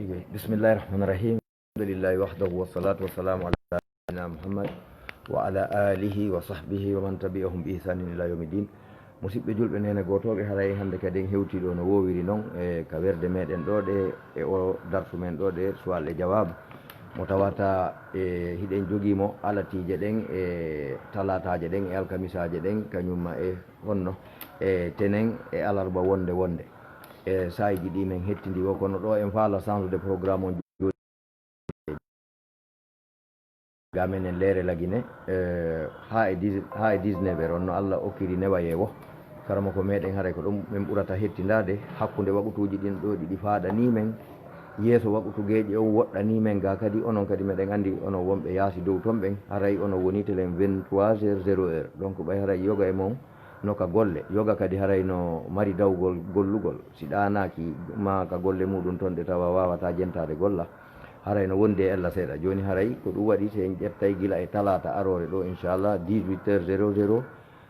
Bismillahirrahmanirrahim. Alhamdulillahi wahdahu wassalatu wassalamu ala sayyidina Muhammad wa ala alihi wa sahbihi wa man tabi'ahum bi ihsanin ila yawmiddin. Musidɓe julɓe nene gotoɓe haray hande kadi en hewti ɗo no wowiri noon e ka werde meɗen ɗo ɗe e o darsu men ɗo ɗe sual e jawab mo tawata hiɗen joguimo alatije ɗen e talataje ɗen e alkamisaje ɗen kañumma e honno e tenen e alarba wonde e sayji ɗi men hettidi o kono ɗo en faala change de programme on ga men en leere lagine ha e 19 heures on no Allah okkiri newayewo karama ko meɗen haray ko ɗum min ɓurata hettindade hakkude waɓutuji ɗin ɗo ɗiɗi faaɗani men yeeso waɓutugeji o woɗɗani men ga kadi onon kadi meɗen andi onon wonɓe yaasi dow ton ɓen haray ono woni telen 23h00 donc ɓay haray yoga e mon noka golle yoga kadi haray no mari dawgol gollugol si ɗanaki ma ka golle muɗum toon de tawa wawata jentade golla haray no wondi e ella seeɗa joni haray ko ɗum waɗi se en ƴettay gila e talata arore ɗo inchallah 18h00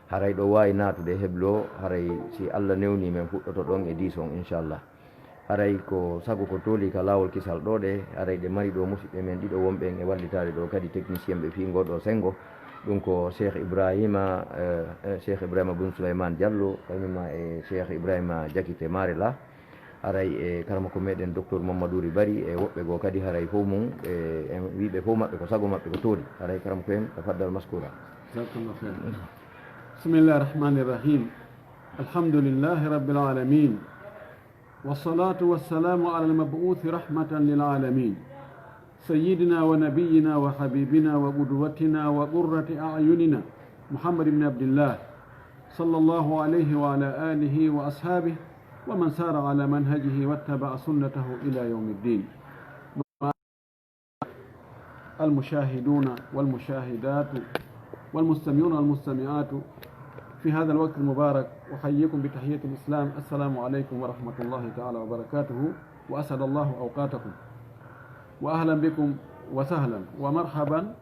haray ɗo wawi natude heblo haray si Allah newni men fuɗɗoto ɗon e 10 on inchallah haray ko sago ko tooli ka lawol kisal ɗo ɗe haray ɗe mari ɗo musidɓe men ɗiɗo wonɓen e wallitade ɗo kadi technicien ɓe fi goɗo sengo ɗum ko Cheikh Ibrahima bun Souleymane Diallo kañumma e Cheikh Ibrahima Diakité Marela haray e karama ko meɗen docteur Mamadou Bari e woɓɓe goo kadi haray fof mum en wiɓe fof maɓɓe ko sago maɓɓe ko tooli haray karama ko en tafaddal maskura. Bismillahir Rahmanir Rahim. Alhamdulillahi Rabbil Alamin. Wassalatu wassalamu ala al-mab'uth rahmatan lil alamin. سيدنا ونبينا وحبيبنا وقدوتنا وقرة أعيننا محمد بن عبد الله صلى الله عليه وعلى آله وأصحابه ومن سار على منهجه واتبع سنته إلى يوم الدين. المشاهدون والمشاهدات والمستمعون والمستمعات في هذا الوقت المبارك أحييكم بتحية الإسلام. السلام عليكم ورحمة الله تعالى وبركاته وأسعد الله أوقاتكم وأهلا بكم وسهلا ومرحبا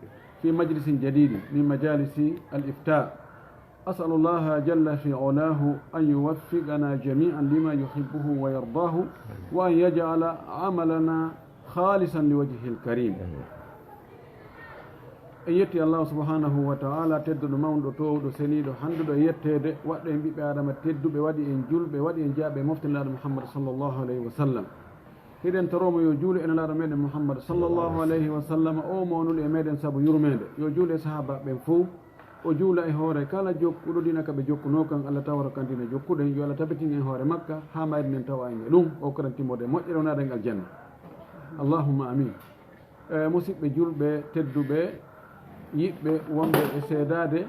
في مجلس جديد من مجالس الإفتاء. أسأل الله جل في علاه أن يوفقنا جميعا لما يحبه ويرضاه وأن يجعل عملنا خالصا لوجهه الكريم. يتي الله سبحانه وتعالى تدو ماوندو تو سنيدو حندو يتede wadde bibbe adama teddube wadi en julbe wadi en jaabe moftinaaɗo Muhammad sallallahu alaihi wasallam hiɗen toromo yo juule ene laaɗo meɗen Muhammad sallallahu alayhi wa sallam o mawnude e meɗen saabu yurmede yo juule sahaba ɓen fof o juula e hoore kala jokkuɗo dina kaɓe jokkuno kan Allah tawara kantine jokkuɗen yo Allah tabitin e hoore makka ha mayden tawa en e ɗum o karantimode moƴƴere o naɗen aljanna allahumma amin. Musidɓe julɓe tedduɓe yiɓɓe wonɓe e seedade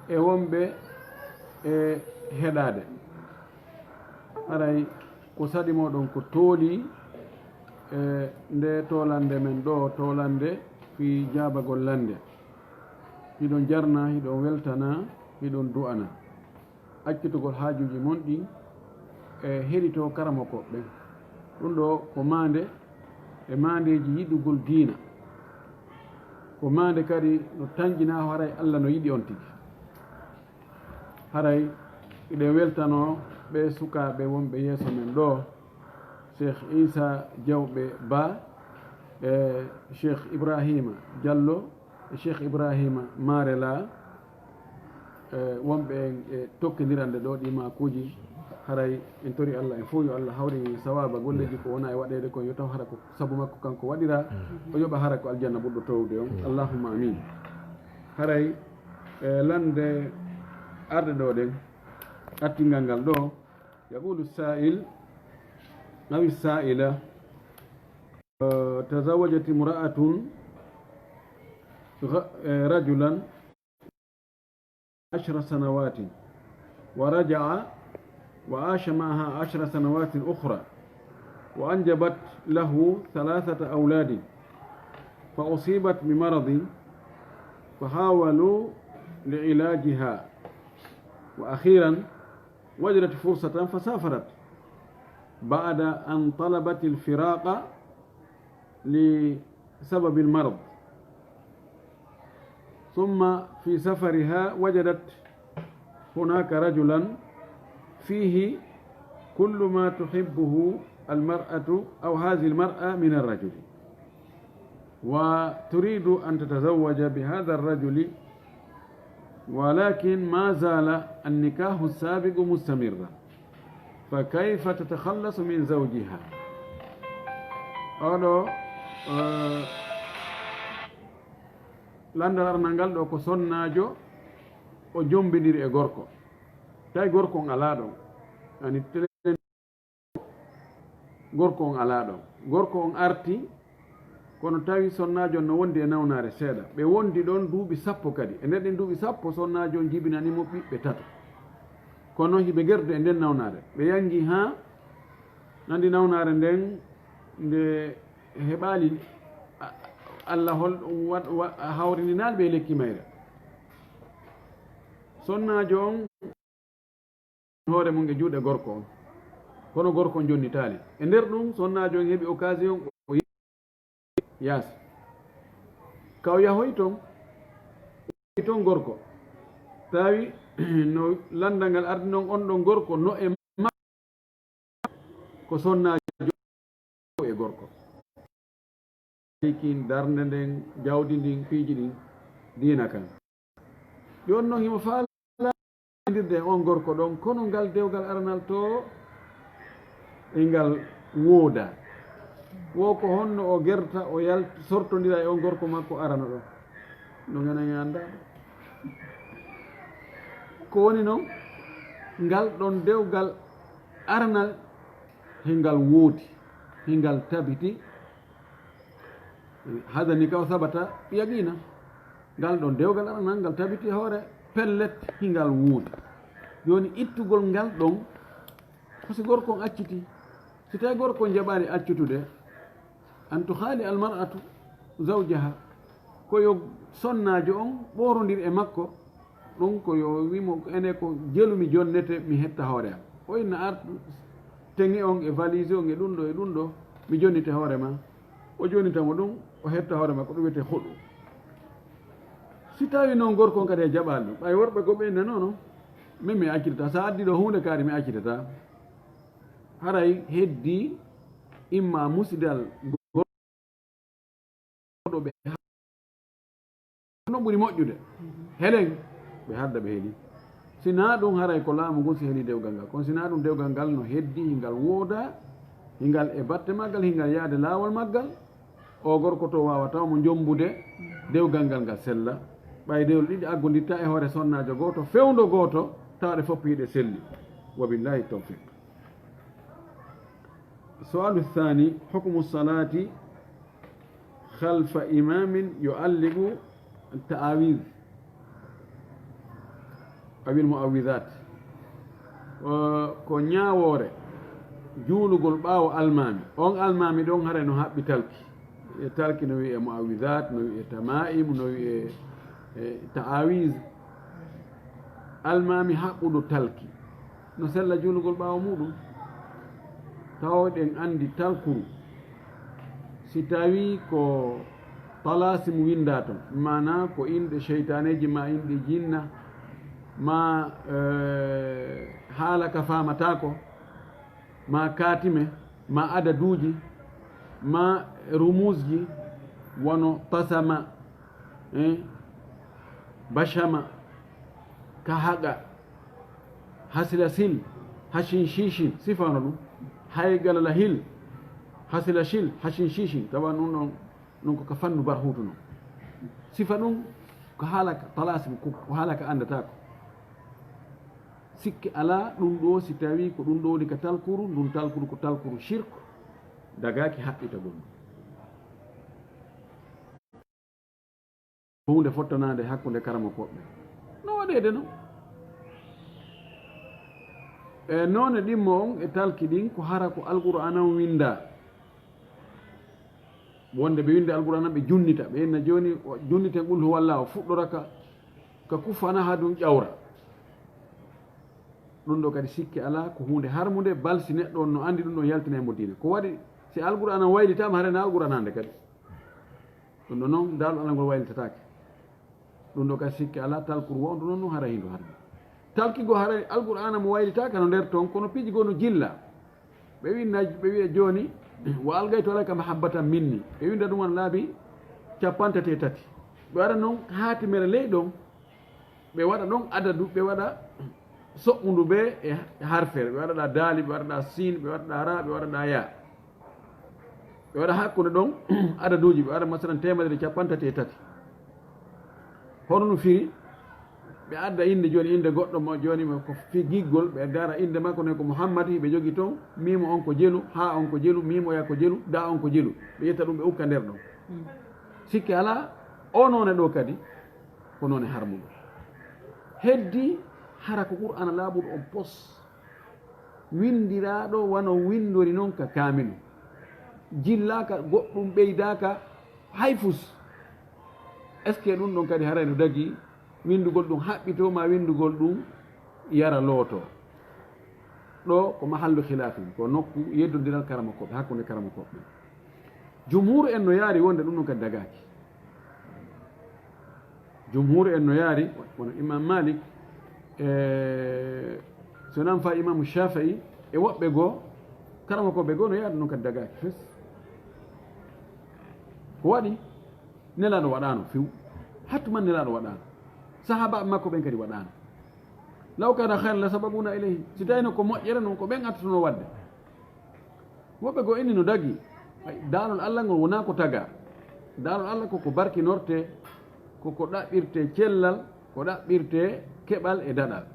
e wonɓe e heɗade haray ko saɗi moɗon ko tooli e nde tolande men ɗo tolande fi jabagol lande hiɗon jarna hiɗon weltana hiɗon du'ana accitugol haajuji mon ɗi e heɗito karama koɓɓe ɗum ɗo ko mande e mandeji yiɗugol diina ko mande kadi no tanƴina haray Allah no yiɗi on tigi haray iɗen weltano ɓe sukaɓe wonɓe yeeso men ɗo Cheikh Isa Diawɓe Ba e Cheikh Ibrahima Diallo e Cheikh Ibrahima Marela wonɓe e tokkidirande ɗo ɗi makuji haray en tori Allah en fof yo Allah hawri sawaba golleji ko wona e waɗede kon yo taw hara ko saabu makko kanko waɗira o yoɓa hara ko aljanna ɓurɗo towde on allahumma amin. Haray lande arde ɗo ɗen artingal ngal ɗo يقول السائل أو السائلة تزوجت امرأة رجلا 10 سنوات ورجع وعاش معها 10 سنوات أخرى وأنجبت له 3 أولاد فأصيبت بمرض فحاولوا لعلاجها وأخيرا وجدت فرصة فسافرت بعد أن طلبت الفراق لسبب المرض ثم في سفرها وجدت هناك رجلا فيه كل ما تحبه المرأة أو هذه المرأة من الرجل وتريد أن تتزوج بهذا الرجل، ولكن ما زال النكاح السابق مستمرا، فكيف تتخلص من زوجها؟ قالوا landal arnal ɗo ko sonnajo o jombidiri e gorko, tawi gorko on ala ɗon, ani gorko on ala ɗon, gorko on arti, kono tawi sonnajo no wondi e nawnare seeɗa, ɓe wondi ɗon duuɓi sappo kadi, e nder ɗen duuɓi sappo sonnajo jibinanimo ɓiɓɓe tato, kono hiɓe gerdu e nden nawnare, ɓe yangi ha nandi nawnare nden nde heɓali Allah hol hawrindinaali ɓe lekki mayre, sonnajo on hoore mum e juuɗe gorko on, kono gorko on jonnitaali e nder ɗum sonnajo on heɓi occasion o yaasi kaw yahoy toon gorko tawi no landal ngal ardi noon on ɗon gorko no e ma ko sonnajo e gorko kin darnde nden jawdi ndin piiji ɗin diina kan ɗon noon himo faaladirde on gorko ɗon, kono ngal dewgal aranal to e ngal wooda, wo ko honno o gerta o sortodira e on gorko makko arana ɗon no ganani anda ko woni noon ngal ɗon dewgal aranal hengal woodi, hengal tabiti, hada ni kaw sabata yaqina, ngal ɗon dewgal aranal ngal tabiti hoore pellet hingal wuudi. Joni ittugol ngal ɗon ko si gorko on acciti, si tawi gorko on jaɓani accutude an to haali almar'atu zawjaha, koyo sonnajo on ɓorodir e makko ɗum koyo wimo ene ko jelumi jonnete mi hetta hoore am, o inna artu teŋi on e valise on e ɗum ɗo mi jonnite hoore ma, o jonitamo ɗum o hetta hoore ma ko ɗum wiyete hoɗu. Si tawi noon gorko on kadi e jaɓali ɗum, ɓay worɓe ko ɓeyne noon min mi accitata, sa addi ɗo hunde kaari mi accitata, haray heddi imma musidal goɗɗo ɓe no ɓuri moƴƴude helen ɓe hadda ɓe heeli, sina ɗum haray ko laamu ngun si heeli dewgal ngal, kono sina ɗum dewgal ngal no heddi hingal wooda, hingal e batte maggal, hingal yaade laawol maggal, o gorko to wawata mo jombude dewgal ngal ngal sella, ɓay dewle ɗiɗi aggoditta e hoore sonnajo goto fewdo goto tawɗe fopp yiɗe selli. Wabillahi tawfiq. Sualu thani, hukmu salati khalfa imamin yualligu ta'awiz awil muawidat, ko ñawore juulugol ɓaawo almami, on almami ɗon hara no haɓɓi talki e talki no wiye muawidat, no wiye tama'im, no wiye ta'awiz, almami haɓɓuɗo talki no sella juulugol ɓaawo muɗum. Tawɗen andi talkuru si tawi ko talasimu winda ton, mana ko inɗe cheytaneji ma inɗe jinna ma haala ka famatako, ma katime, ma adaduji, ma rumusji, wono tasama, bashama, ka haqa, hasila sil, hashin shishin, sifano ɗum, haygalala hil, hasila shil, hashin shishin, tawa ɗum ɗon ko ka fannu barhutu non, sifa ɗum ko haalaka talasim, ko haalaka andatako, sikki ala ɗum ɗo si tawi ko ɗum ɗo woni ka talkuru, ɗum talkuru ko talkuru shirku, dagaki haɓɓitagol ɗum. Hunde fottanade hakkude karama koɓɓe no waɗede no e noone ɗimmo on e talki ɗin ko hara ko alqur'ana on winda, wonde ɓe winde alqur'ana ɓe junnita, ɓe inna joni junniten qul huwallahu fuɗɗora ka kufana ha ɗum ƴawra, ɗum ɗo kadi sikki ala ko hunde harmude, balsi neɗɗo on no andi ɗum ɗon yaltina e mo diina, ko waɗi si alqur'ana waylitama harena alqur'ana hande kadi ɗum ɗo noon daalɗo alangol waylitatake, ɗum ɗo kadi sikki ala talkuru wondu noon no hara hindu harde talki go hara alqur'ana mo waylitaka no nder toon, kono piiji goo no jilla ɓe wi naji ɓe wiya joni wo algaytu alayka mahabbatan minni ɓe winda ɗum on laabi capantate tati ɓe waɗa noon haatimere ley ɗon ɓe waɗa ɗon adadu ɓe waɗa soɓɓundu ɓe e harfere ɓe waɗaɗa daali ɓe waɗaɗa sin ɓe waɗaɗa ra ɓe waɗaɗa ya ɓe waɗa hakkude ɗon adaduji ɓe waɗa masalan temedere capantati e tati hono no firi ɓe adda inde joni inde goɗɗo mo joni ko fi giggol ɓe gara inde makko ne ko mouhammadi ɓe jogui toon mimo on ko jelu ha on ko jelu mimoya ko jelu da on ko jelu ɓe yetta ɗum ɓe ukka nder ɗon sikki ala o noone ɗo kadi ko noone harmuɗo heddi hara ko qur'ana laaɓuɗo on pos windiraɗo wano windori noon ka kamilu jillaka goɗɗum ɓeydaka hay fus est ce que ɗum ɗon kadi harayno dagui windugol ɗum haɓɓito ma windugol ɗum yara looto ɗo ko mahallu khilafin ko nokku yeddodiral karama koɓe hakkude karama koɓe jumhur en no yaari wonde ɗum ɗon kadi dagaki jumhur en no yaari wono imam malik so nan fa imamu shafii e woɓɓe goo karama koɓe goo no yaari ɗum kadi dagaki fes ko waɗi nelaɗo waɗano few hattuman nelaɗo waɗano sahaba makko ɓen kadi waɗano law kana hayra la sababuna ilayhi si tawino ko moƴƴere noon ko ɓen attatuno wadde woɓɓe goo inni no dagui daalol allah ngol wona ko taga daalol allah koko barkinorte koko ɗaɓɓirte cellal ko ɗaɓɓirte keɓal e daɗal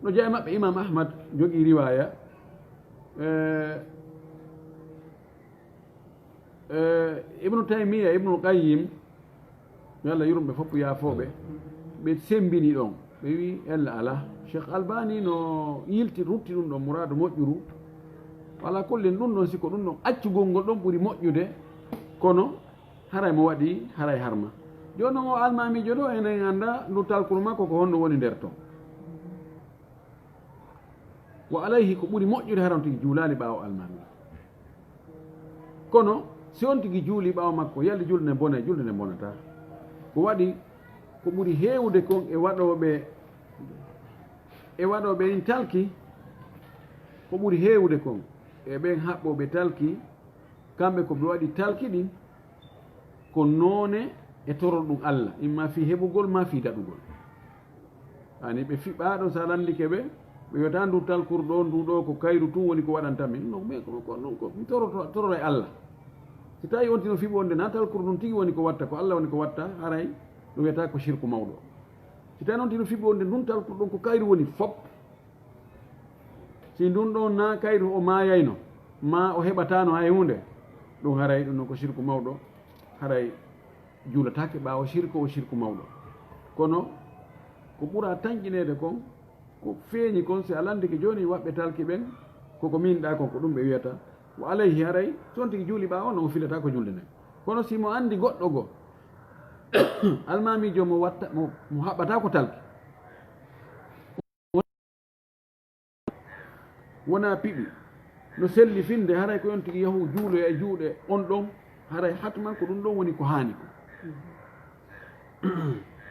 no jeeya maɓɓe imam ahmad jogui riwaya ibnu taymiya ibnul qayyim yo allah yurumɓe fof yaafoɓe ɓe sembini ɗon ɓe wi ella ala cheikh albani no yilti rutti ɗum ɗon mouradu moƴƴuru wala kullin ɗum ɗon siko ɗum ɗon accugol ngol ɗon ɓuuri moƴƴude kono haray mo waɗi haray harma joni noon o almamijo ɗo enen anda ndu talkuru makko ko honno woni nder ton wo alayhi ko ɓuuri moƴƴude haran tigi juulali ɓaawo almami kono si on tigi juuli ɓaawo makko yalde julde nde bone julde nde bonata ko waɗi ko ɓuuri heewde kon e waɗoɓe in talki ko ɓuuri heewde kon e ɓen haɓɓoɓe talki kamɓe koɓe waɗi talki ɗin ko noone e torol ɗum allah imma fi heɓugol ma fi daɗugol ani ɓe fiɓaɗo sa landike ɓe ɓe wiyata ndu talkurɗo nduɗo ko kayru tun woni ko waɗantamin non mais non ko mi tororo e allah si tawi on tino fiɓo onde na talkuru ɗum tigi woni ko watta ko allah woni ko watta haray ɗum wiyata ko shirku mawɗo si tawi noon tino fiɓo onde ndun talkuru ɗon ko kayru woni fop si ndun ɗon na kayru o mayayno ma o heɓatano hay hunde ɗum haray ɗum noon ko shirku mawɗo haray juulatake ɓaawo shirku o shirku mawɗo kono ko ɓuura tañƴinede kon ko feeñi kon si a landike joni waɓɓe talki ɓen koko minɗa kon ko ɗum ɓe wiyata o alayhi haray son tigi juuli ɓaawo no o filata ko julde nden kono si mo andi goɗɗo goo almamijo mo watta mo haɓɓata ko talki wona piɓi no selli finde haray ko yon tigi yahu juuloya e juuɗe on ɗon haray hatman ko ɗum ɗon woni ko haani ko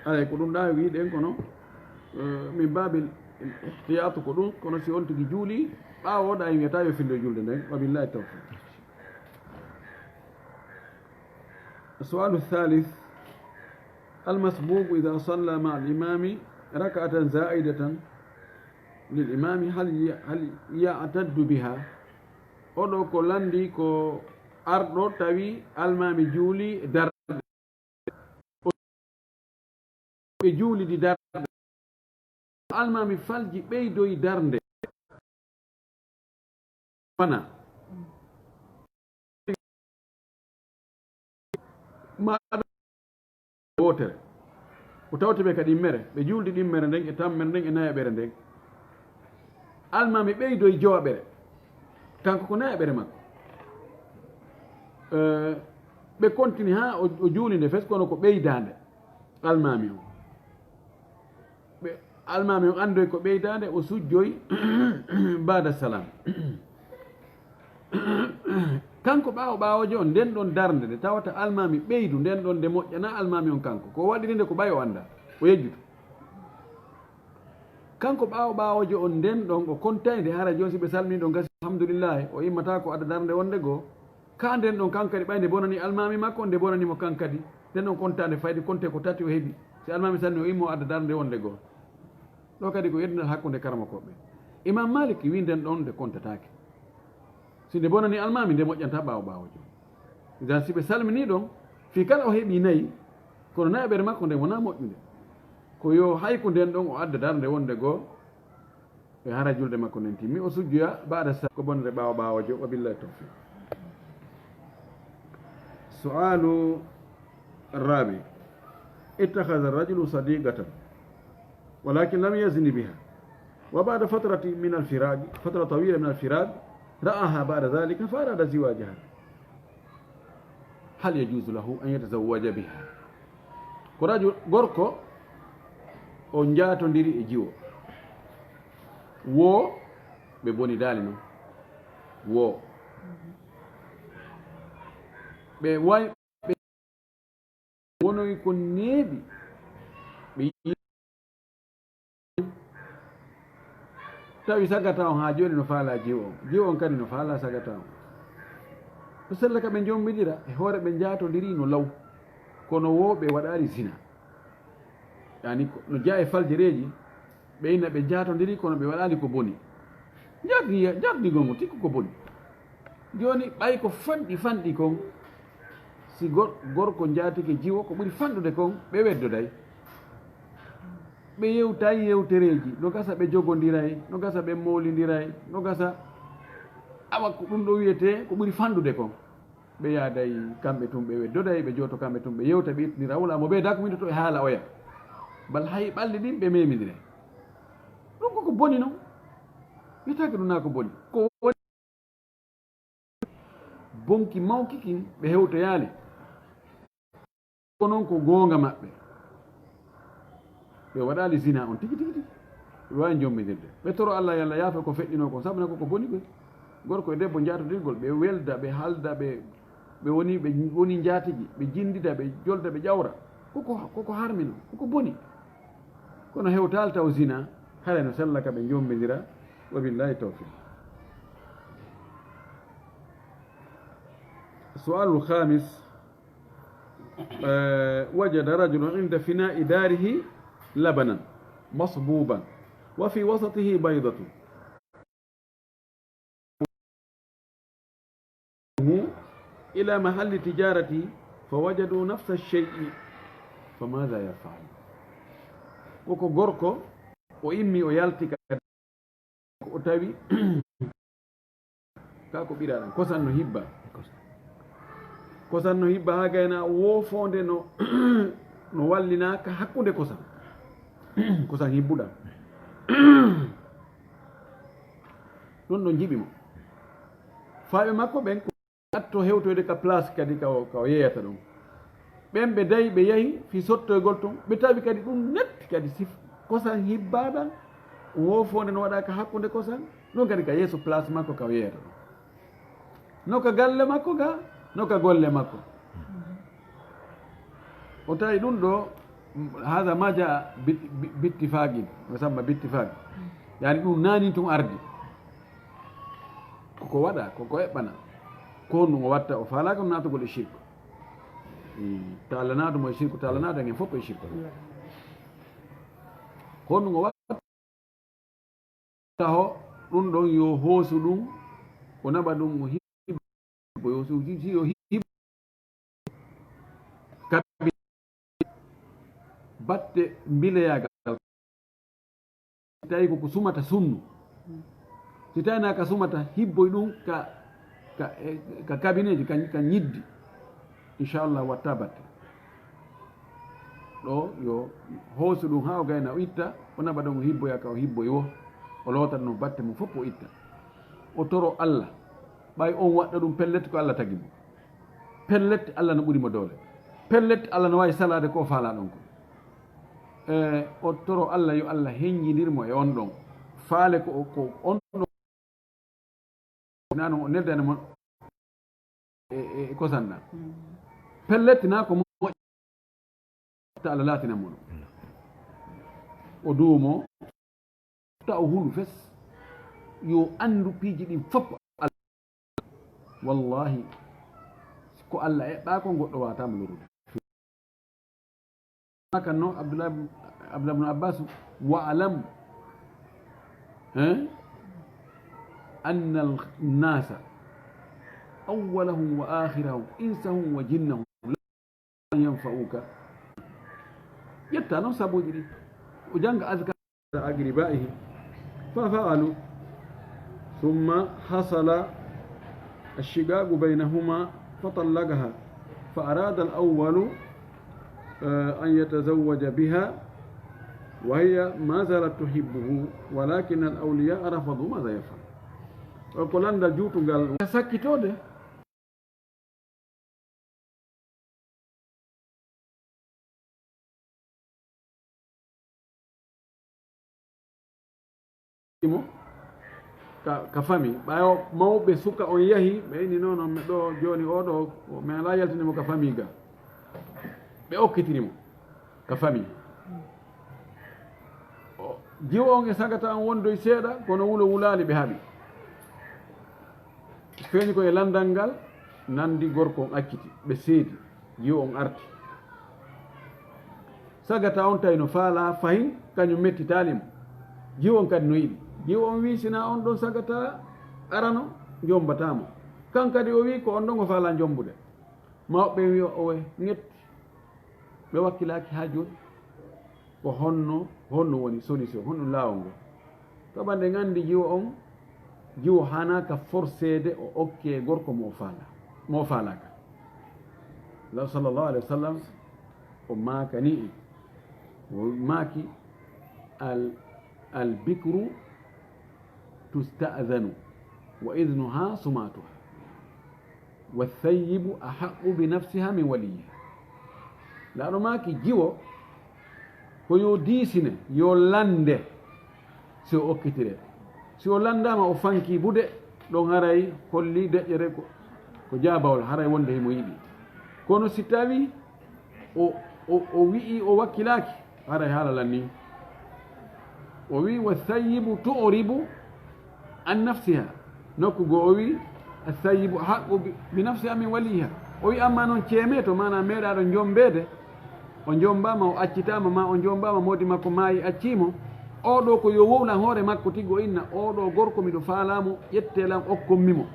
aray ko ɗum ɗa wiɗen kono min babil ihtiyatu ko ɗum kono si on tigi juuli ɓaawo oɗa wiyata yo finde julde nden wabillahi tawfiq السؤال الثالث المسبوق إذا صلى مع الإمام ركعة زائدة للإمام هل يعتد بها oɗo ko landi ko arɗo tawi almami juuli darde ɓe juulidi darde almami falji ɓeydoyi darde wana maɗa wotere o tawte ɓe kadi mere ɓe juuldi ɗimmere nden e tammere nden e nayaɓere nden almami ɓeydoye jowaɓere kanko ko nayaɓere makko ɓe continue ha o juuli nde fes kono ko ɓeydande almami o almami o andoy ko ɓeydande o sujjoy bada salam kanko ɓawojo on nden ɗon darde nde tawata almami ɓeydu nden ɗon nde moƴƴana almami on kanko ko waɗiri nde ko ɓayo anda o yejjuto kanko ɓaawojo on nden ɗon o kontayde hara joni si ɓe salmini ɗon gasi alhamdoulillahi o immata ko adda darde wonde goo ka nden ɗon kankadi ɓayde bonani almami makko nde bonanimo kankadi nden ɗon kontade fayde konte ko tati o heeɓi si almami salmi o immo adda darde wonde goo ɗo kadi ko yeddinal hakkude karmakoɓe imam malik wi nden ɗon nde kontatake si nde bonani almami nde moƴƴanta ɓaawojo idan si ɓe salmini ɗon fi kala o heeɓi nayyi kono nayaɓere makko nde wona moƴƴude ko yo hay ko nden ɗon o adda darde wonde goo e hara julde makko nden timmi o sujjoya baɗa sa ko bonde ɓaawojo wa billahi tawfiq sualu الرابع اتخذ الرجل صديقة ولكن لم يزن بها وبعد فترة من الفراق فترة طويلة من الفراق رآها بعد ذلك فأراد زواجها هل يجوز له أن يتزوج بها كراجل غوركو on jaatondiri e jiwo wo ɓe boni daali noon wo ɓe way ɓe wonoy ko neeɓi ɓe tawi sagata on ha joni no faala jiwo on kadi no faala sagata on to sella ka ɓe jommidira e hoore ɓe jaatondiri no law kono wo ɓe waɗari zina yani no jaa e faljereji ɓe inna ɓe jaatondiri kono ɓe waɗali ko boni jardigol ngo tikku ko boni joni ɓay ko fanɗi kon si gorko jaatike jiwo ko ɓuri fanɗude kon ɓe weddoday ɓe yewtay yewtereji no gasa ɓe jogodiray no gasa ɓe mawlidiray no gasa awa ko ɗum ɗo wiyete ko ɓuri fanɗude kon ɓe yaaday kamɓe tum ɓe weddoday ɓe jooto kamɓe tum ɓe yewta ɓe ittidira wulamo ɓe da ko windoto e haala oya bal hay ɓalli ɗin ɓe memidire ɗum koko boni noon wiyetake ɗum na ko boni ko woni bonki mawkikin ɓe hewtoyaali ko noon ko goonga maɓɓe ɓe waɗali zina on tigi ɓe wawi jommidirde ɓe toro allah yallah yaafa ko feƴƴino kon sabuna koko boni ɓe gorko e debbo jaatodirgol ɓe welda ɓe halda ɓe woni jaatigi ɓe jindida ɓe jolda ɓe ƴawra koko harmi noon koko boni kono hewtal taw zina hare no sella ka ɓe jommidira wa billahi tawfiq السؤال الخامس وجد رجل عند فناء داره لبنا مصبوبا وفي وسطه بيضة إلى محل تجارته فوجدوا نفس الشيء فماذا يفعل koko gorko o immi o yalti ko o tawi ka ko ɓiraɗan kosan no hibba ha gayna wofonde no no wallinaka hakkude kosan hibbuɗam ɗon ɗo jiɓimo faaɓe makko ɓen ko atto hewtoyde ka place kadi ka o yeyata ɗum ɓen ɓe dayi ɓe yahi fi sottoygol ton ɓe tawi kadi ɗum netti kadi si kosan hibbaɗan wofonde no waɗaka hakkude kosan ɗum kadi ka yeeso place makko ka o yeyata ɗum noka galle makko ga noka golle makko o tawi ɗum ɗo hada maja bittifagin o samba bittifagi yani ɗum nani tun ardi koko waɗa koko eɓɓana ko honɗum o watta o falaka no natugol e shirku to allah naatumo e shirku to allah naata gen fof e shirku ko honɗum o watta ho ɗum ɗon yo hoosu ɗum o naɓa ɗum o hibbo yo hibbo kaɓi batte mbileyagal tawi koko sumata sunnu si tawina ka sumata hibboy ɗum ka kabineji ka ñiddi inchallah watta batte ɗo yo hoosu ɗum ha o gayna o itta o naɓa ɗon o hibboya ka o hibboy wo o lotat no batte mum fof o itta o toro allah ɓay on waɗɗa ɗum pellette ko allah tagi mo pellette allah no ɓurimo doole pellette allah no wawi salade ko faala ɗon ko o toro allah yo allah heññidirmo e on ɗon faale ko on ɗon nano o neldane mon e kosanɗa pellette na ko moƴƴa allah laatina mono o duumo ta o hulu fes yo andu piiji ɗin fof wallahi ko Allah eɓɓa ko goɗɗo watama lorude kan noon abdoulah ibn abbas wa alam anna alnasa awwalahum wa akhirahum insahum wa jinnahum la yanfa'uka yetta noon sabuji ɗi o janga azkar agribaihi fa fa'alu ثم حصل الشقاق بينهما فطلقها فأراد الأول أن يتزوج بها وهي ما زالت تحبه ولكن الأولياء رفضوا ماذا يفعل وقال عند جوت قال سكتوا ka fami ɓayo mawɓe suka on yahi ɓe ini noon on ɗo joni oɗo mi ala yaltinimo ka fami ga ɓe okkitinimo ka fami jiwo on e sagata on wondoy seeɗa kono wulo wulali ɓe haaɓi feeñi koye landal ngal nandi gorko on acciti ɓe seedi jiwo on arti sagata on tawi no faala fayin kañum mettitalimo jiwo on kadi no yiɗi jiwo on wi sina on ɗon sagata arano jombatamo kan kadi o wi ko on ɗon o faala jombude mawɓe wi owe ŋetti ɓe wakkilaki ha joni ko honno woni solution honno laawol ngol saɓa nde gandi jiwo hanaka forcede o okke gorko mo faalaka law sallllahu alayhi wa sallam o makani o maaki albikru tusta'dhanu wa idnuha sumatuha wathayibu ahaqu binafsiha min waliyiha laaɗo maaki jiwo ko yo diisine yo lande si o okkitire si o landama o fanki bude ɗon haray holli deƴƴere ko jabawol haray wonde himo yiɗi kono si tawi o wi'i o wakkilaki haray haala lanni o wi wathayibu tu'ribu an nafsiha nokku go o wi athayibu haqqu bi nafsiha min waliha o wi amma noon ceeme to mana meeɗaɗo jombede o jombama o accitama ma o jombama modi makko maayi accimo oɗo ko yo wowlan hoore makko tiggo inna oɗo gorko miɗo faalamo ƴettelam okkommimo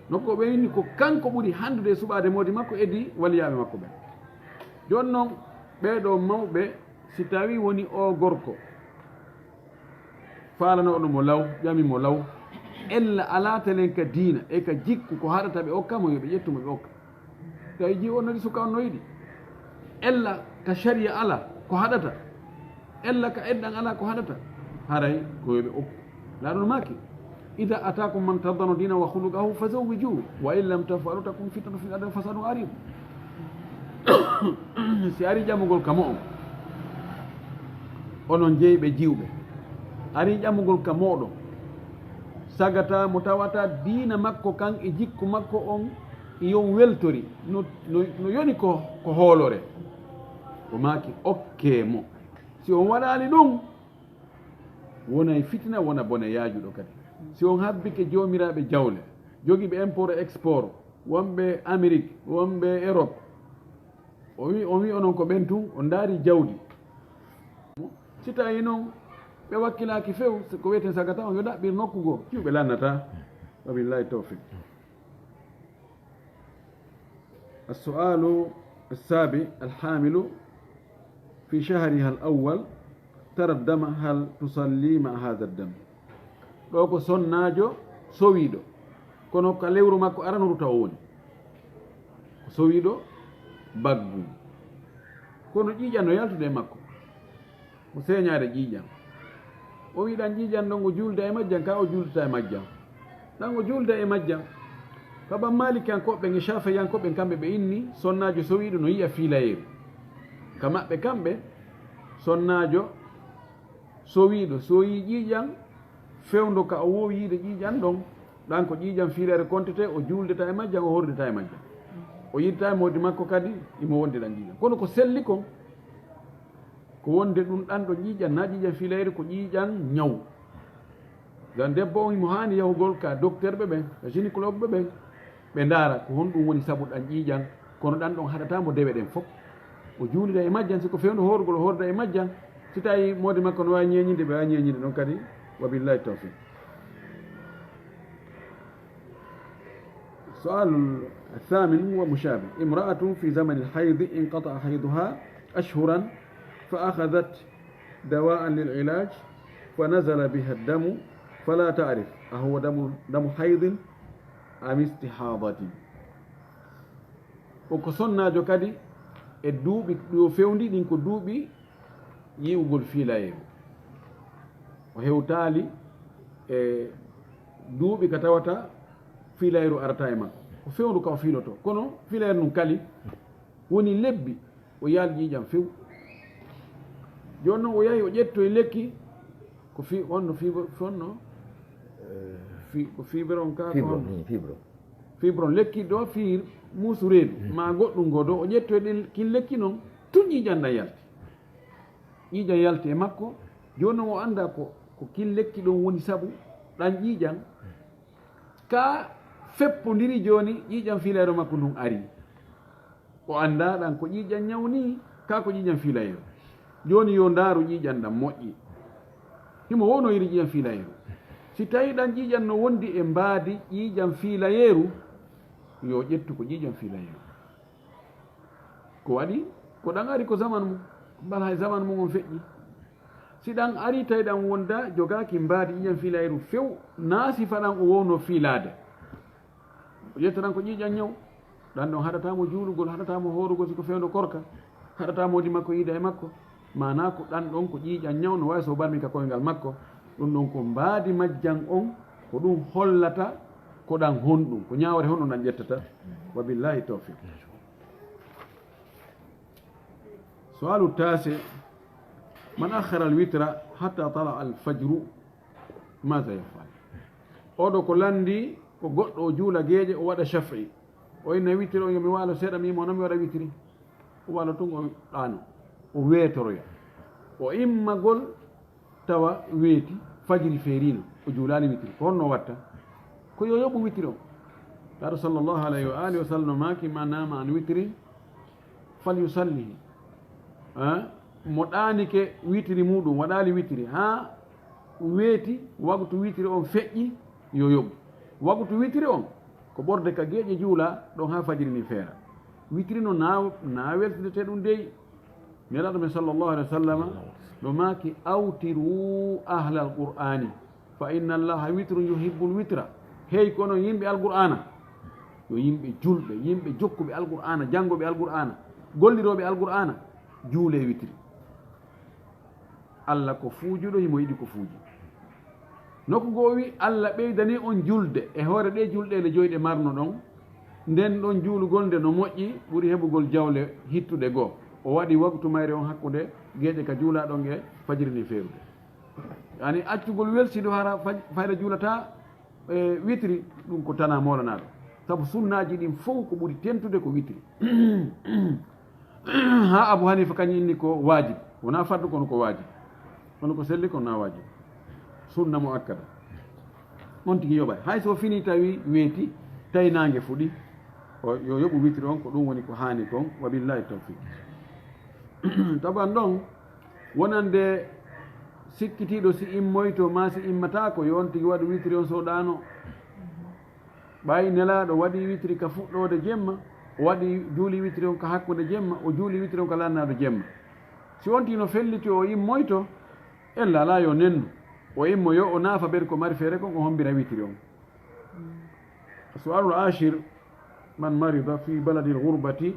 nokko ɓe winni ko kanko ɓuuri handude suɓade modi makko edi waliyaɓe makko ɓe joni noon ɓeɗo mawɓe si tawi woni o gorko faalanoɗo mo law ƴamimo law ella ala telen ka diina e ka jikku ko haɗata ɓe okkamo yoɓe ƴettumo ɓe okka tawi ji on nodi suka on no yiɗi ella ka sharia ala ko haɗata ella ka edɗan ala ko haɗata haray ko yoɓe okku laaɗon maki ida atakum man tardano dina wa huluqahu fa zawwijuhu wa in lam tafalu takum fitnatu fil ardi fasadun arim si ari ƴamugol kamo on onon jeyɓe jiwɓe ari ƴamugol ka moɗon sagata mo tawata diina makko kan e jikku makko on yon weltori no yoni ko hoolore o maaki okke mo si on waɗali ɗum wonay fitina wona bone yaajuɗo kadi si on habbike jomiraɓe jawle jogiiɓe import e export wonɓe amérique wonɓe europe on wi onon ko ɓen tun on daari jawdi si tawi noon ɓe wakkilaki few ko wiyeten sagata on yo ɗaɓɓir nokku goo ciwɓe lannata wabillahi tawfiq السؤال السابع الحامل في شهرها الأول ترى الدم هل تصلي مع هذا الدم ɗo ko sonnajo sowiɗo kono ka lewru makko aranoru taw woni ko sowiɗo baggu kono ƴiiƴan no yaltude e makko ko seeñade ƴiiƴan o wi ɗan ƴiiƴan ɗon ngo julda e majjam ka o juldata e majjam ɗan ngo julda e majjam kaɓan malikankoɓe e shafiyankoɓe kamɓe ɓe inni sonnajo sowiɗo no yiya fiilayeru ka maɓɓe kamɓe sonnajo sowiɗo so yi ƴiiƴan fewndo ka o wowi yiide ƴiiƴan ɗon ɗan ko ƴiiƴan fiilere contete o juldeta e majjam o hordeta e majjam o yiddata e modi makko kadi imo wonde ɗan ƴiiƴan kono ko selli kon ko wonde ɗum ɗan ɗo ƴiiƴan na ƴiiƴan filayre ko ƴiiƴan ñaw gan debbo on mo hani yahugol ka docteur ɓe ɓen ka gynécologue ɓe ɓen ɓe ndaara ko honɗum woni sabu ɗan ƴiiƴan kono ɗan ɗon haɗatamo dewe ɗen fof o juulida e majjan siko fewno horugol o horda e majjan si tawi mode makko no wawi ñeñinde ɓe wawi ñeñinde ɗon kadi wabillahi tawfiq سؤال الثامن هو مشابه امرأة في زمن الحيض انقطع حيضها أشهرا فأخذت دواء للعلاج فنزل بها الدم فلا تعرف أهو دم حيض أم استحاضة وكسرنا جو كدي الدوبي دو فيوندي دينكو دوبي يوغل في لايو وهو تالي دوبي كتاوتا filayru arata e makko ko fewndu ka o fiiloto kono filayru num kali woni lebbi o yaal ƴiiƴam few joni noon o yahi o ƴetto e lekki ko onno fonno ko fibron ka fibron lekki ɗo fiir muusu reedu ma goɗɗum ngo ɗo o ƴetto e kin lekki noon tun ƴiiƴan ɗan yalti ƴiiƴan yalti e makko joni noon o anda ko kin lekki ɗon woni sabu ɗan ƴiiƴan ka feppodiri joni ƴiiƴam filayro makko ndun ari o anda ɗan ko ƴiiƴam ñawni ka ko ƴiiƴam filayro joni yo ndaaru ƴiiƴam ɗam moƴƴi himo wono yiri ƴiiƴam filayro si tawi ɗan ƴiiƴam no wondi e mbaadi ƴiiƴam filayeru yo ƴettu ko ƴiiƴam filayero ko waɗi ko ɗan ari ko zaman mum mbal hay zaman mum on feƴƴi si ɗan ari tawi ɗan wonda jogaki mbaadi ƴiiƴam filayru few naasifa ɗan o wowno fiilade o ƴettoɗan ko ƴiiƴan ñaw ɗan ɗon haɗatamo juulugol haɗatamo horugol siko fewndo korka haɗatamo wodi makko yiida e makko mana ko ɗan ɗon ko ƴiiƴan ñaw no wawi so barmi ka koyngal makko ɗum ɗon ko mbaadi majjan on ko ɗum hollata ko ɗan honɗum ko ñawre honɗum ɗan ƴettata wa billahi tawfiq sualu tase man akhara alwitra hatta tala alfajru maha yafal oɗo ko landi ko goɗɗo o juula geeƴe o waɗa chafi o inno witiri o yomi waalo seeɗa mimo noon mi waɗa witiri o waalo tun o ɗano o weetoroya o immagol tawa weeti fajiri feerino o juulani witiri ko honno watta ko yo yoɓu witiri o taɗo sallllahu alayhi wa alihi wa sallam no maki ma nama an witiri falyusallihi mo ɗanike witiri muɗum waɗali witiri ha weeti waktu witiri on feƴƴi yo yoɓu waktu witiri on ko ɓorde ka geeƴe juula ɗon ha fajiri ni feera witiri no na weltidete ɗum dey nelaɗo men sallllahu alih wa sallama ɗo maki awtiru ahla alqur'ani fa inna allaha witrun yuhibbul witra hey kono yimɓe alqur'ana yo yimɓe julɓe yimɓe jokkuɓe alqur'ana janngoɓe alqur'ana golliroɓe alqur'ana juule witiri allah ko fuujuɗo himo yiɗi ko fuuji nokku goo wi allah ɓeydani on julde e hoore ɗe julɗele joyɗe marno ɗon nden ɗon juulugol nde no moƴƴi ɓuri heɓugol jawle hittuɗe goo o waɗi waktu mayre on hakkude geeƴe ka juulaɗon e fajiri ni feerude yani accugol welsiɗo hara fayda juulata e witiri ɗum ko tana molanaɗo saabu sunnaji ɗin fof ko ɓuri tentude ko witiri ha abou hanifa kañum inni ko wajib wona fardu kono ko wajib kono ko selli kono na wajib sunna mo akkada on tigi yoɓay hay so fini tawi weeti tawi nangue fuɗi yo yoɓu witiri on ko ɗum woni ko hani kon wa billahi tawfiq taban ɗon wonande sikkitiɗo si immoyto ma si immatako yo on tigi waɗa witiri on so ɗano ɓayi nelaɗo waɗi witiri ka fuɗɗode jemma o waɗi juuli witiri on ka hakkude jemma o juuli witiri on ka lannaɗo jemma si wonti no felliti o immoyto ella ala yo nendu o immoyo o naafa ɓeɗe ko mari feere kon ko hombira witiri on sualul ashir man marida fi baladi lgurbati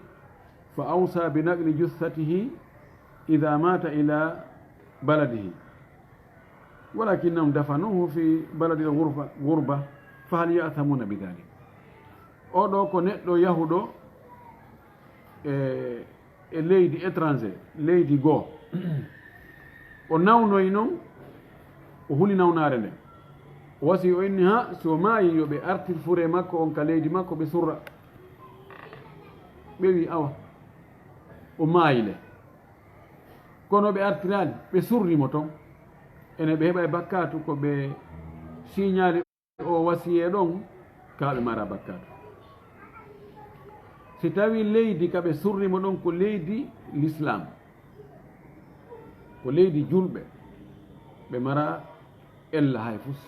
fa awsa bi naqli jussatihi ida mata ila baladihi walakinnahum dafanuhu fi baladi lgurba fa hal yathamuna bi dalik oɗo ko neɗɗo yahuɗo e leydi étranger leydi goo o nawnoyi noon o huli nawnare nden o wasi o inni ha so maayi yoɓe artir fure makko on ka leydi makko ɓe surra ɓe wi awa o maayile kono ɓe artirali ɓe surrimo toon ene ɓe heɓa e bakkatu ko ɓe signali o wasiye ɗon kaɓe mara bakkatu si tawi leydi kaɓe surrimo ɗon ko leydi l'islam ko leydi julɓe ɓe mara ella hay fus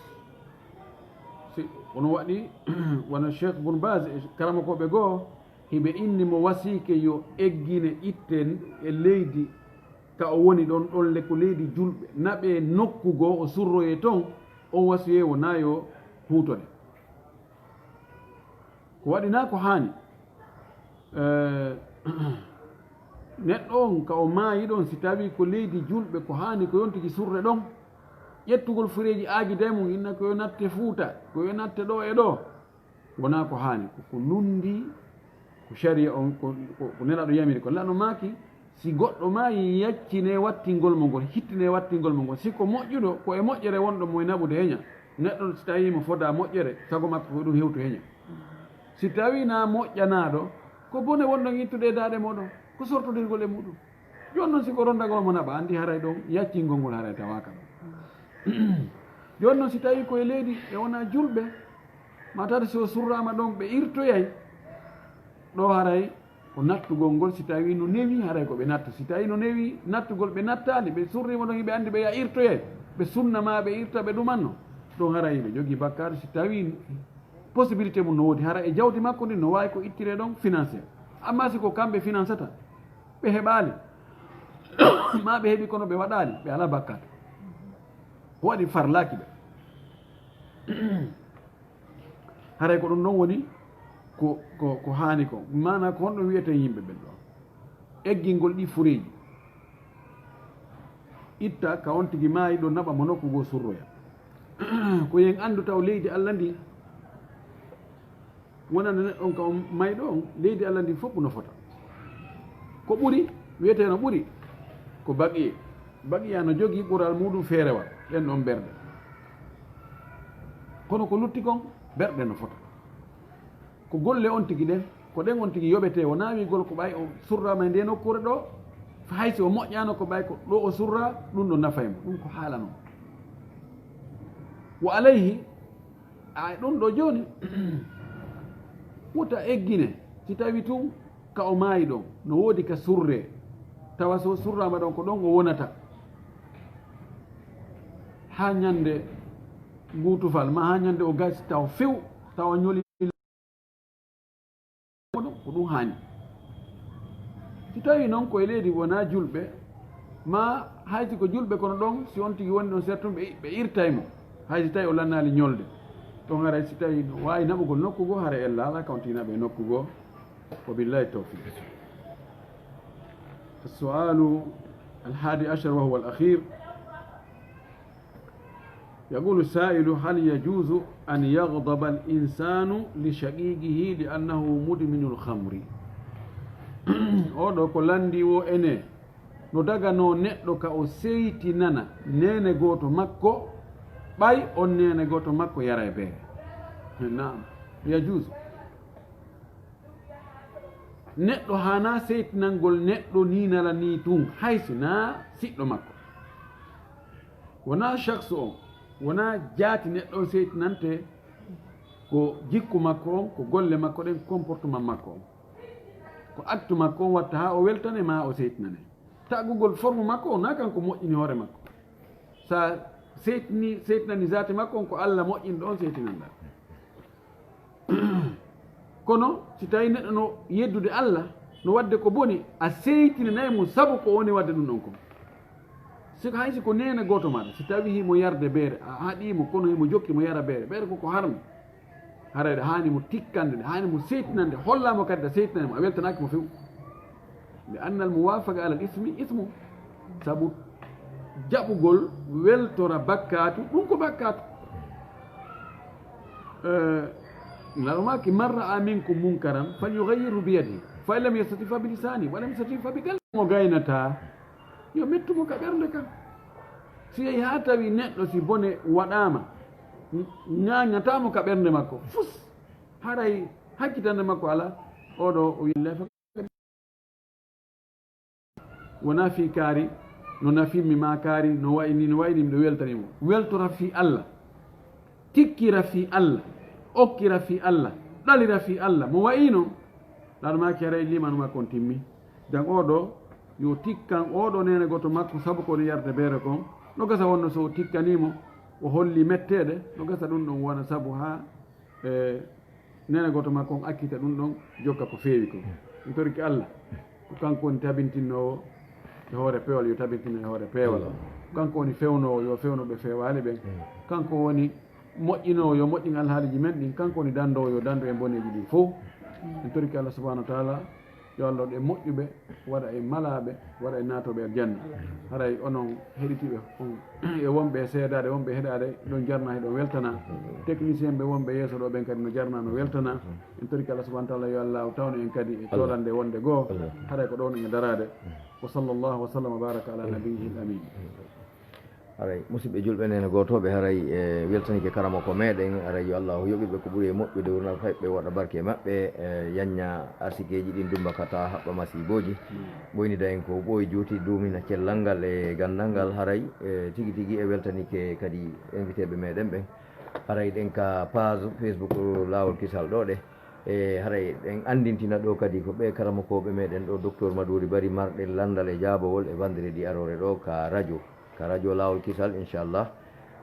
si ono waɗi wona cheikh boune base e karama koɓe goo hiɓe innimo wasike yo eggine itten e leydi ka o woni ɗon ɗon le ko leydi julɓe naɓe nokkugo o surroye toon on wasiye wona yo huutode ko waɗina ko haani neɗɗo on ka o maayi ɗon si tawi ko leydi julɓe ko haani ko yontiki surre ɗon ƴettugol fureji aajide mum inna ko yo natte fuuta ko yo natte ɗo e ɗo wona ko haani koko lundi ko sharia on ko nelaɗo yamiri ko lano maaki si goɗɗo maayi yaccine wattingol mo ngol hittine wattingol mo ngol siko moƴƴuɗo ko e moƴƴere wonɗo moye naɓude heña neɗɗo si tawi mo foda moƴƴere sago makko ko ɗum hewtu heña si tawi na moƴƴanaɗo ko bone wonɗon ittude e daaɗe moɗon ko sortodirgol e muɗum joni noon siko rondagol mo naɓa andi haray ɗon yaccingol ngol haray tawaka ɗon joni noon si tawi koye leydi ɓe wona julɓe matata si o surrama ɗon ɓe irtoyay ɗo haray ko nattugol ngol si tawi no newi haray ko ɓe natta si tawi no newi nattugol ɓe nattali ɓe surrima ɗon hiɓe andi ɓe ya irtoyay ɓe sunnama ɓe irta ɓe ɗumanno ɗon haray ɓe jogui bakkatu si tawi possibilité mum no woodi hara e jawdi makko ndi no wawi ko ittire ɗon financé amma siko kamɓe financata ɓe heɓali ma ɓe heeɓi kono ɓe waɗali ɓe ala bakkatu ko waɗi farlaki ɓe haray ko ɗum ɗon woni ko haani ko mana ko honɗum wiyete yimɓe ɓen ɗo eggingol ɗi fureji itta ka on tigui maayi ɗo naɓa mo nokku go surroya ko yen andu taw leydi allah ndi wonande neɗɗon ka on mayɗo on leydi allah ndi fof no fota ko ɓuuri wiyeteno ɓuuri ko baqiye baqiya no jogui ɓuural muɗum feerewal ɗen ɗon berɗe kono ko lutti kon berɗe no fota ko golle on tigui ɗen ko ɗen on tigui yoɓete o nawigol ko ɓay o surrama e nde nokkure ɗo haysi o moƴƴano ko ɓay ko ɗo o surra ɗum ɗo nafaymo ɗum ko haala noon wo alayhi a ɗum ɗo joni wuta eggine si tawi tun ka o maayi ɗon no woodi ka surre tawa so surrama ɗon ko ɗon o wonata ha ñande gutufal ma ha ñande o gasi taw few tawa ñoli ɗum ko ɗum haani si tawi noon koye leydi wona julɓe ma haysi ko julɓe kono ɗon si on tigi woni ɗon sertum ɓe irtaymo haysi tawi o lannali ñolde ɗon haray si tawi no wawi naɓugol nokkugo hara ella ala kawtinaɓe nokkugo wa billahi tawfiq السؤال 11 وهو الأخير يقول السائل هل يجوز أن يغضب الإنسان لشقيقه لأنه مدمن الخمر oɗo ko landi wo ene no dagano neɗɗo ka o seytinana nene goto makko ɓay on nene goto makko yara e beere naam yajuse neɗɗo hana seytinangol neɗɗo ninala ni tun haysina siɗɗo makko wona chakhs on wona jaati neɗɗo o seytinante ko jikku makko on ko golle makko ɗen comportement makko on ko acte makko on watta ha o weltane ma o seytinane tagugol forme makko o na kanko moƴƴini hoore makko sa seytinani zati makko on ko Allah moƴƴini ɗon seytinanda kono si tawi neɗɗo no yeddude Allah no wadde ko boni a seytinanayi mo sabu ko woni wadde ɗum ɗon ko siko haysi ko nene goto maɗa si tawi himo yarde beere a haɗimo kono himo jokki mo yara beere ɓeere koko harmi harayde hani mo tikkande nde hani mo seytinande hollamo kadi a seytinani mo a weltanaki mo few nde annal muwafaqa alal ismi ismu sabu jaɓugol weltora bakkatu ɗum ko bakkatu laromaki man ra'a minkum munkaran falyughayyirhu biyadihi fa in lam yastati fa bilisani wa lam yastati fa biqalbi mo gaynata yo mettumo ka ɓernde kam si yehi ha tawi neɗɗo si bone waɗama ñañatamo ka ɓernde makko fus haray hakkitande makko ala oɗo o willefa wona fi kaari no nafimmi ma kaari no wayni no wayni miɗo weltanimo weltora fi allah tikkira fi allah okkira fi allah ɗalira fi allah mo wayino ɗaɗo maki ara limanu makko on timmi jan oɗo yo tikkan oɗo nene goto makko saabu kono yarde beere kon no gasa wonno so tikkanimo o holli mettede no gasa ɗum ɗon wona saabu ha nene goto makko on akkita ɗum ɗon jokka ko feewi ko ɗum torki allah ko kanko woni tabintinnowo e hoore peewal yo tabintinno e hoore peewal kanko woni fewnowo yo fewnoɓe fewali ɓen kanko woni moƴƴinowo yo moƴƴin alhaaliji men ɗin kanko woni dandowo yo dando e boneji ɗin fof en torki allah subahanahu wa taala yo allah ɗe moƴƴuɓe waɗa e malaɓe waɗa e natoɓe e janna haray onon heɗitiɓe on e wonɓe e seedade wonɓe heɗade ɗon jarna heɗon weltana technicien ɓe wonɓe yeeso ɗo ɓen kadi no jarna no weltana en torki allah subahana taala yo allah tawno en kadi e coɗande wonde goho haray ko ɗon e darade wa sallllahu wa sallam wa baraka ala nabiyihi l amin haray musidɓe julɓe nene gotoɓe haray e weltanike karama ko meɗen haray yo allah yoɓiɓe ko ɓuuri e moƴƴude wurna fayɓe waɗa barke maɓɓe yanña arsikeji ɗin dumbakata haɓɓa masiboji ɓoynida en ko ɓooyi juuti dumina cellal ngal e gandal ngal haray tigui tigui e weltanike kadi invité ɓe meɗen ɓen haray ɗen ka page facebook lawol kisal ɗo ɗe e haray ɗen andintina ɗo kadi ko ɓe karamakoɓe meɗen ɗo docteur Madouri Bari marɗe landal e jabowol e vendredi arore ɗo ka radio lawol kisal inchallah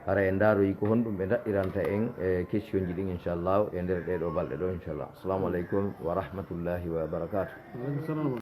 hara en daaroyi ko honɗum ɓe daɗɗiranta en e question ji ɗin inchallah e nder ɗeɗo balɗe ɗo inchallah assalamu aleykum wa rahmatullahi wa barakatuh.